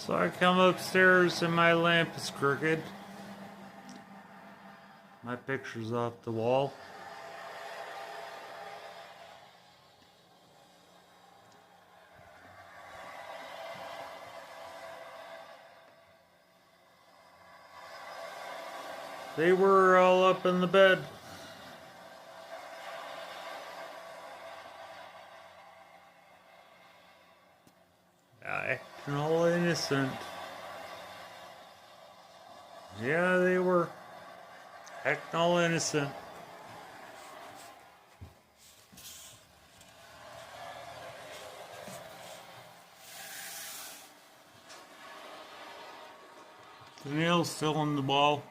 So I come upstairs and my lamp is crooked. My picture's off the wall. They were all up in the bed. Acting all innocent. Yeah, they were acting all innocent. The nail's still on the wall.